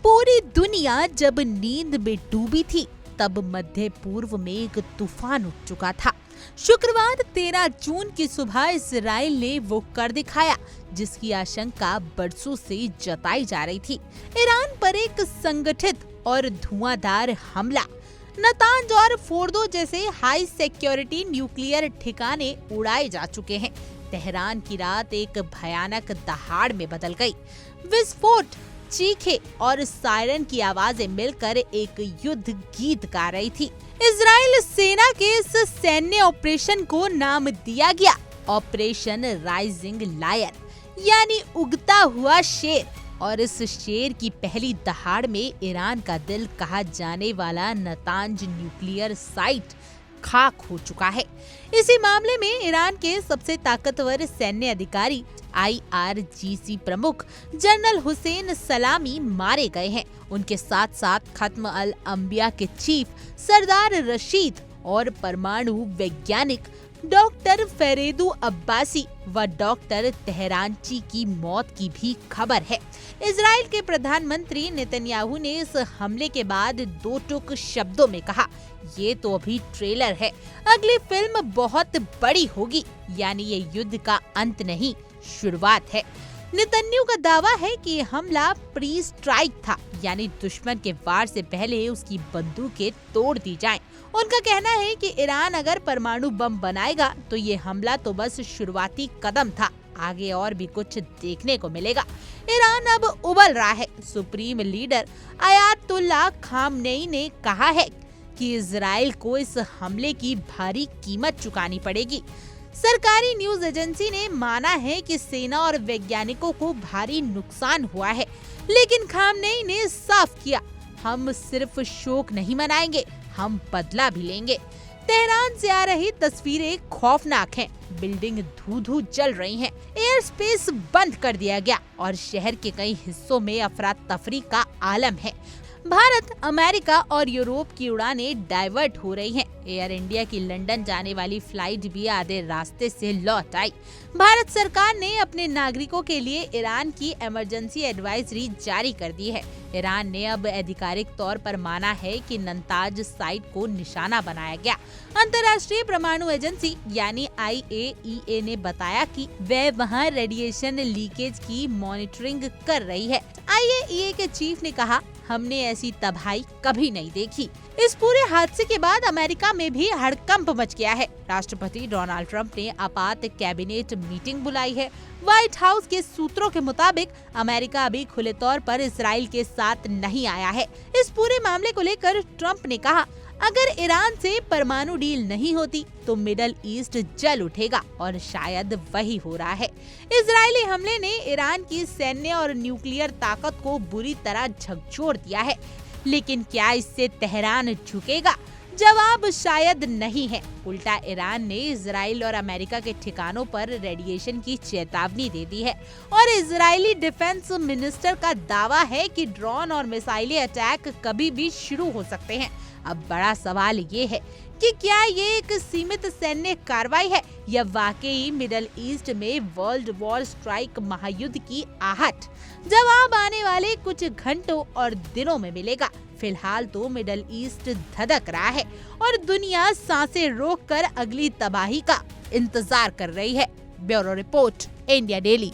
पूरी दुनिया जब नींद में डूबी थी, तब मध्य पूर्व में एक तूफान उठ चुका था। शुक्रवार 13 जून की सुबह इजराइल ने वो कर दिखाया जिसकी आशंका बरसों से जताई जा रही थी। ईरान पर एक संगठित और धुआंधार हमला। नतांज और फोर्दो जैसे हाई सिक्योरिटी न्यूक्लियर ठिकाने उड़ाए जा चुके हैं। तेहरान की रात एक भयानक दहाड़ में बदल गई। विस्फोट, चीखे और सायरन की आवाजें मिलकर एक युद्ध गीत गा रही थी। इजराइल सेना के इस सैन्य ऑपरेशन को नाम दिया गया ऑपरेशन राइजिंग लायन, यानी उगता हुआ शेर। और इस शेर की पहली दहाड़ में ईरान का दिल कहा जाने वाला नतांज न्यूक्लियर साइट खाक हो चुका है। इसी मामले में ईरान के सबसे ताकतवर सैन्य अधिकारी IRGC प्रमुख जनरल हुसैन सलामी मारे गए हैं। उनके साथ साथ खत्म अल अंबिया के चीफ सरदार रशीद और परमाणु वैज्ञानिक डॉक्टर फेरेदू अब्बासी व डॉक्टर तेहरानची की मौत की भी खबर है। इजराइल के प्रधानमंत्री नेतन्याहू ने इस हमले के बाद दो टूक शब्दों में कहा, ये तो अभी ट्रेलर है, अगली फिल्म बहुत बड़ी होगी, यानी ये युद्ध का अंत नहीं, शुरुआत है। नेतन्याहू का दावा है कि हमला प्री स्ट्राइक था, यानी दुश्मन के वार से पहले उसकी बंदूकें तोड़ दी जाएं। उनका कहना है कि ईरान अगर परमाणु बम बनाएगा तो ये हमला तो बस शुरुआती कदम था, आगे और भी कुछ देखने को मिलेगा। ईरान अब उबल रहा है। सुप्रीम लीडर आयतुल्लाह खामनेई ने कहा है कि इजराइल को इस हमले की भारी कीमत चुकानी पड़ेगी। सरकारी न्यूज एजेंसी ने माना है कि सेना और वैज्ञानिकों को भारी नुकसान हुआ है, लेकिन खामनेई ने साफ किया, हम सिर्फ शोक नहीं मनाएंगे, हम बदला भी लेंगे। तेहरान से आ रही तस्वीरें खौफनाक हैं। बिल्डिंग धू-धू जल रही हैं, एयर स्पेस बंद कर दिया गया और शहर के कई हिस्सों में अफरा तफरी का आलम है। भारत, अमेरिका और यूरोप की उड़ानें डाइवर्ट हो रही हैं। एयर इंडिया की लंदन जाने वाली फ्लाइट भी आधे रास्ते से लौट आई। भारत सरकार ने अपने नागरिकों के लिए ईरान की इमरजेंसी एडवाइजरी जारी कर दी है। ईरान ने अब आधिकारिक तौर पर माना है कि नतांज साइट को निशाना बनाया गया। अंतर्राष्ट्रीय परमाणु एजेंसी यानी IAEA ने बताया कि वह वहां रेडिएशन लीकेज की मॉनिटरिंग कर रही है। IAEA के चीफ ने कहा, हमने ऐसी तबाही कभी नहीं देखी। इस पूरे हादसे के बाद अमेरिका में भी हड़कंप मच गया है। राष्ट्रपति डोनाल्ड ट्रंप ने आपात कैबिनेट मीटिंग बुलाई है। व्हाइट हाउस के सूत्रों के मुताबिक अमेरिका अभी खुले तौर पर इजराइल के साथ नहीं आया है। इस पूरे मामले को लेकर ट्रंप ने कहा, अगर ईरान से परमाणु डील नहीं होती तो मिडल ईस्ट जल उठेगा, और शायद वही हो रहा है। इजरायली हमले ने ईरान की सैन्य और न्यूक्लियर ताकत को बुरी तरह झकझोर दिया है, लेकिन क्या इससे तेहरान झुकेगा? जवाब शायद नहीं है। उल्टा ईरान ने इजराइल और अमेरिका के ठिकानों पर रेडिएशन की चेतावनी दे दी है, और इजरायली डिफेंस मिनिस्टर का दावा है कि ड्रोन और मिसाइली अटैक कभी भी शुरू हो सकते हैं। अब बड़ा सवाल ये है कि क्या ये एक सीमित सैन्य कार्रवाई है या वाकई मिडल ईस्ट में वर्ल्ड वॉर स्ट्राइक महायुद्ध की आहट? जवाब आने वाले कुछ घंटों और दिनों में मिलेगा। फिलहाल तो मिडल ईस्ट धधक रहा है और दुनिया सांसें रोककर अगली तबाही का इंतजार कर रही है। Bureau report, India daily.